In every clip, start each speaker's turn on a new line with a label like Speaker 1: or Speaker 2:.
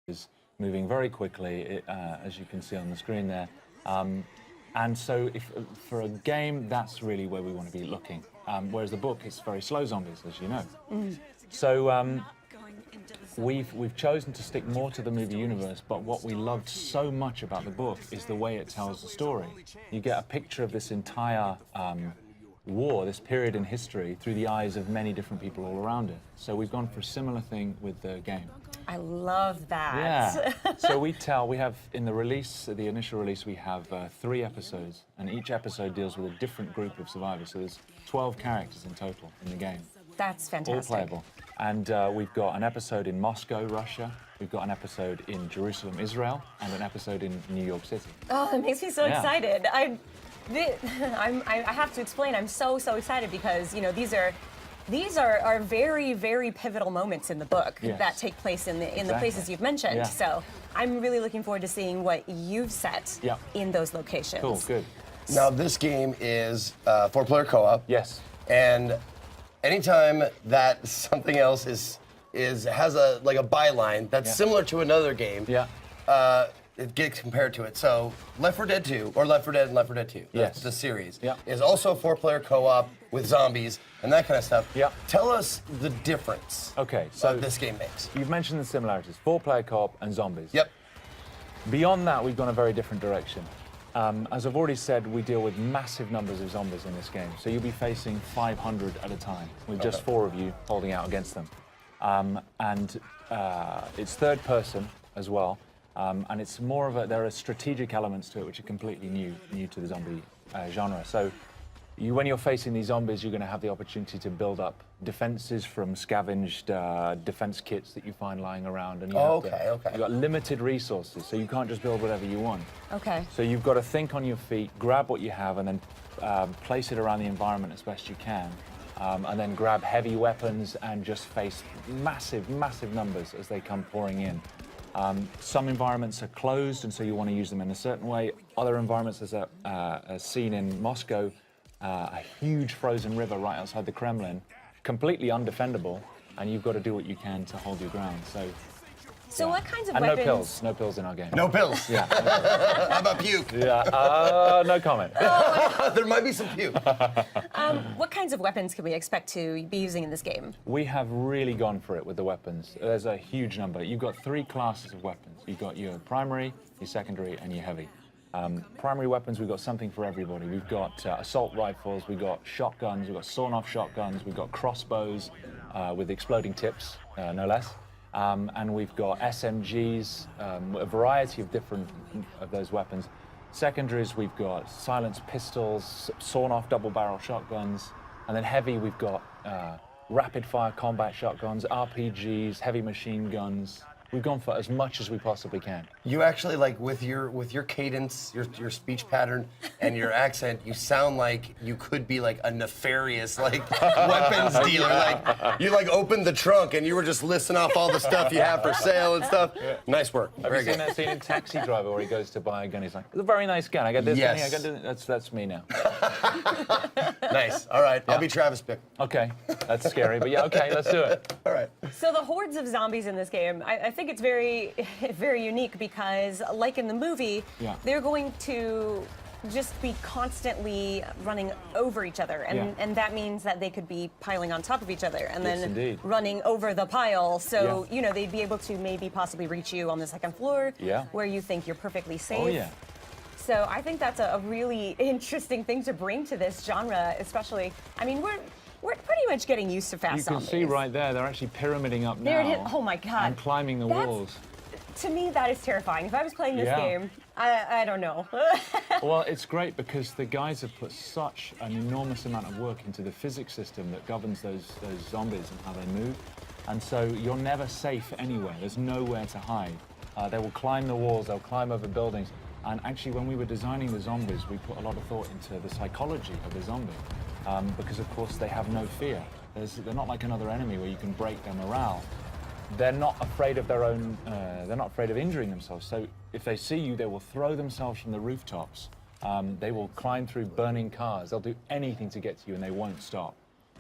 Speaker 1: is moving very quickly, as you can see on the screen there. And so for a game, that's really where we want to be looking. Whereas the book is very slow zombies, as you know. So we've chosen to stick more to the movie universe, but what we loved so much about the book is the way it tells the story. You get a picture of this entire war, this period in history, through the eyes of many different people all around it. So we've gone for a similar thing with the game.
Speaker 2: I love that.
Speaker 1: Yeah. So we have, in the release, the initial release, we have 3 episodes, and each episode deals with a different group of survivors. So there's 12 characters in total in the game.
Speaker 2: That's fantastic.
Speaker 1: All playable. And we've got an episode in Moscow, Russia. We've got an episode in Jerusalem, Israel, and an episode in New York City.
Speaker 2: Oh, that makes me so excited. I have to explain. I'm so excited because, you know, these are very, very pivotal moments in the book that take place in the places you've mentioned.
Speaker 1: Yeah.
Speaker 2: So I'm really looking forward to seeing what you've set in those locations.
Speaker 1: Cool, good.
Speaker 3: Now this game is 4-player co-op.
Speaker 1: Yes.
Speaker 3: And anytime that something else has a byline that's similar to another game, it gets compared to it. So Left 4 Dead 2, or Left 4 Dead and Left 4 Dead 2, the series, is also 4-player co-op with zombies and that kind of stuff.
Speaker 1: Yeah.
Speaker 3: Tell us the difference that this game makes.
Speaker 1: You've mentioned the similarities, 4-player co-op and zombies.
Speaker 3: Yep.
Speaker 1: Beyond that, we've gone a very different direction. As I've already said, we deal with massive numbers of zombies in this game. So you'll be facing 500 at a time, with just 4 of you holding out against them. It's third person as well. And it's more of there are strategic elements to it which are completely new to the zombie genre. So when you're facing these zombies, you're going to have the opportunity to build up defenses from scavenged defense kits that you find lying around. And you've got limited resources, so you can't just build whatever you want.
Speaker 2: Okay.
Speaker 1: So you've got to think on your feet, grab what you have, and then place it around the environment as best you can. And then grab heavy weapons and just face massive numbers as they come pouring in. Some environments are closed, and so you want to use them in a certain way. Other environments, there's a scene in Moscow, a huge frozen river right outside the Kremlin, completely undefendable, and you've got to do what you can to hold your ground.
Speaker 2: So what kinds of
Speaker 1: and
Speaker 2: weapons?
Speaker 1: No pills in our game.
Speaker 3: No pills?
Speaker 1: Yeah.
Speaker 3: How about puke?
Speaker 1: Yeah, no comment.
Speaker 3: There might be some puke.
Speaker 2: What kinds of weapons can we expect to be using in this game?
Speaker 1: We have really gone for it with the weapons. There's a huge number. You've got 3 classes of weapons. You've got your primary, your secondary, and your heavy. Primary weapons, we've got something for everybody. We've got assault rifles, we've got shotguns, we've got sawn-off shotguns, we've got crossbows with exploding tips, no less. And we've got SMGs, a variety of different of those weapons. Secondaries, we've got silenced pistols, sawn-off double-barrel shotguns, and then heavy, we've got rapid-fire combat shotguns, RPGs, heavy machine guns. We've gone for as much as we possibly can.
Speaker 3: You actually, like, with your cadence, your speech pattern, and your accent, you sound like you could be like a nefarious, like, weapons dealer. Like, you opened the trunk and you were just listing off all the stuff you have for sale and stuff. Yeah. Nice work.
Speaker 1: Have you seen that scene in Taxi Driver where he goes to buy a gun? He's like, "It's a very nice gun. I got this gun. I got this." That's me now.
Speaker 3: Nice. All right. I'll be Travis Bick.
Speaker 1: Okay. That's scary, but yeah. Okay, let's do it.
Speaker 3: All right.
Speaker 2: So the hordes of zombies in this game, I think it's very, very unique because, like in the movie, they're going to just be constantly running over each other, and that means that they could be piling on top of each other and then running over the pile. So you know they'd be able to maybe possibly reach you on the 2nd floor, where you think you're perfectly safe.
Speaker 1: Oh yeah.
Speaker 2: So I think that's a really interesting thing to bring to this genre, especially. I mean, we're pretty much getting used to fast zombies.
Speaker 1: You can see right there, they're actually pyramiding up now.
Speaker 2: Oh my God.
Speaker 1: And climbing the walls.
Speaker 2: To me, that is terrifying. If I was playing this game, I don't know.
Speaker 1: Well, it's great because the guys have put such an enormous amount of work into the physics system that governs those zombies and how they move. And so you're never safe anywhere. There's nowhere to hide. They will climb the walls, they'll climb over buildings. And actually, when we were designing the zombies, we put a lot of thought into the psychology of the zombie. Because, of course, they have no fear. They're not like another enemy where you can break their morale. They're not afraid of their own, they're not afraid of injuring themselves. So if they see you, they will throw themselves from the rooftops. They will climb through burning cars. They'll do anything to get to you, and they won't stop.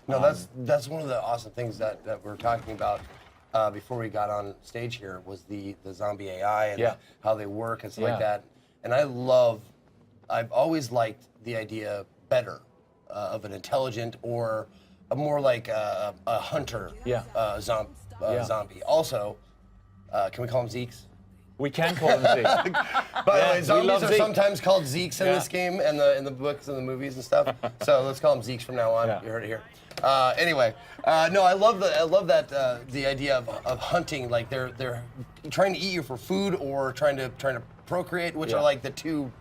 Speaker 3: No, that's one of the awesome things that we're talking about before we got on stage here was the zombie AI and how they work and stuff like that. And I've always liked the idea better of an intelligent or a more like a hunter zombie. Also, can we call them Zeeks?
Speaker 1: We can call them Zeeks.
Speaker 3: By the way, zombies are sometimes called Zeeks in this game and in the books and the movies and stuff. So let's call them Zeeks from now on. You heard it here. Anyway, no, I love that the idea of hunting. Like they're trying to eat you for food or trying to procreate, which are like the two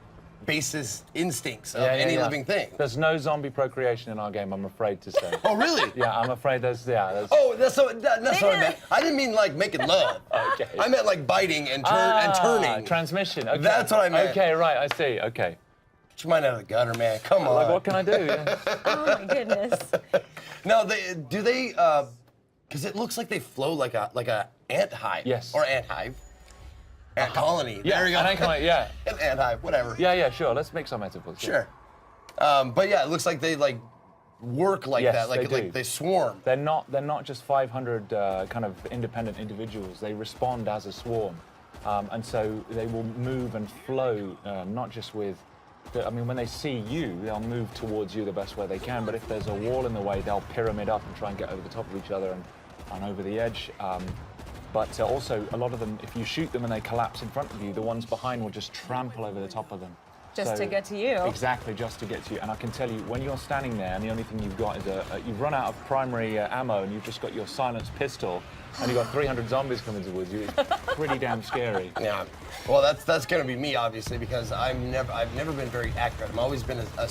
Speaker 3: basis instincts of any living thing.
Speaker 1: There's no zombie procreation in our game, I'm afraid to say.
Speaker 3: Oh, really?
Speaker 1: Yeah, I'm afraid there's.
Speaker 3: Oh, that's what I meant. I didn't mean like making love.
Speaker 1: Okay.
Speaker 3: I meant like biting and turning.
Speaker 1: Transmission. Okay.
Speaker 3: That's what I meant.
Speaker 1: Okay, right. I see. Okay.
Speaker 3: Get your mind out of the gutter, man. Come on.
Speaker 1: Like, what can I do?
Speaker 2: Oh my goodness.
Speaker 3: No, do they? Because it looks like they flow like a ant hive.
Speaker 1: Yes.
Speaker 3: Or ant hive. Ant colony.
Speaker 1: Yeah,
Speaker 3: there you go.
Speaker 1: an ant colony. Yeah.
Speaker 3: An ant hive. Whatever.
Speaker 1: Yeah. Sure. Let's make some metaphors.
Speaker 3: Sure. But yeah, it looks like they like work like that. Like they swarm.
Speaker 1: They're not just 500 kind of independent individuals. They respond as a swarm, and so they will move and flow, not just with. I mean, when they see you, they'll move towards you the best way they can. But if there's a wall in the way, they'll pyramid up and try and get over the top of each other and over the edge. But also, a lot of them, if you shoot them and they collapse in front of you, the ones behind will just trample over the top of them.
Speaker 2: Just to get to you.
Speaker 1: Exactly, just to get to you. And I can tell you, when you're standing there and the only thing you've got is you've run out of primary ammo and you've just got your silenced pistol and you've got 300 zombies coming towards you, it's pretty damn scary.
Speaker 3: Yeah. Well, that's going to be me, obviously, because I've never been very accurate. I've always been a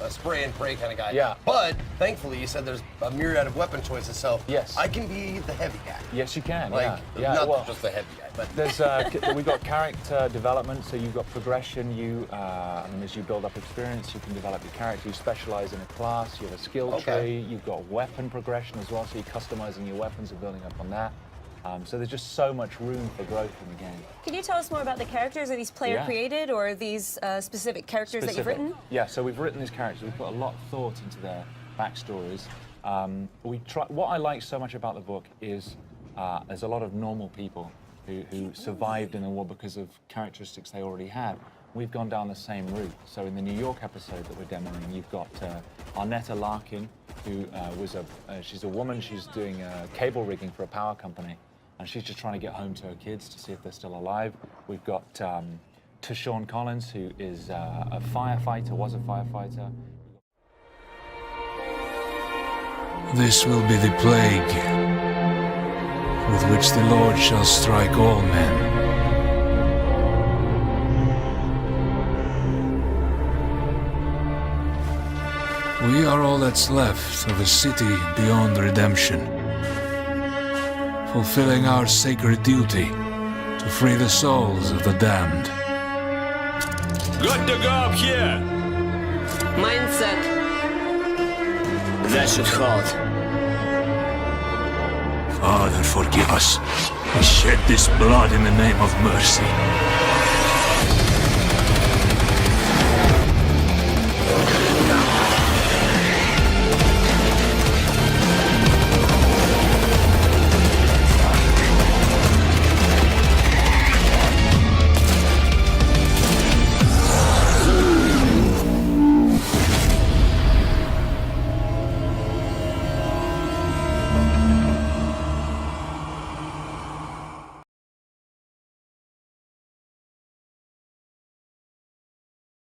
Speaker 3: spray and pray kind of guy.
Speaker 1: Yeah.
Speaker 3: But thankfully, you said there's a myriad of weapon choices, so
Speaker 1: yes.
Speaker 3: I can be the heavy guy.
Speaker 1: Yes, you can.
Speaker 3: Like, not just the heavy guy, but
Speaker 1: we've got character development, so you've got progression. And as you build up experience, you can develop your character. You specialize in a class. You have a skill tree. You've got weapon progression as well, so you're customizing your weapons and building up on that. So there's just so much room for growth in the game.
Speaker 2: Can you tell us more about the characters? Are these player created or are these specific characters that you've written?
Speaker 1: Yeah, so we've written these characters. We've put a lot of thought into their backstories. What I like so much about the book is there's a lot of normal people who survived in the war because of characteristics they already had. We've gone down the same route. So in the New York episode that we're demoing, you've got Arnetta Larkin, who she's a woman. She's doing cable rigging for a power company. And she's just trying to get home to her kids to see if they're still alive. We've got Tashawn Collins, who is a firefighter, was a firefighter.
Speaker 4: This will be the plague with which the Lord shall strike all men. We are all that's left of a city beyond redemption, fulfilling our sacred duty to free the souls of the damned.
Speaker 5: Good to go up here!
Speaker 6: Mindset. That should hold.
Speaker 4: Father, forgive us. We shed this blood in the name of mercy.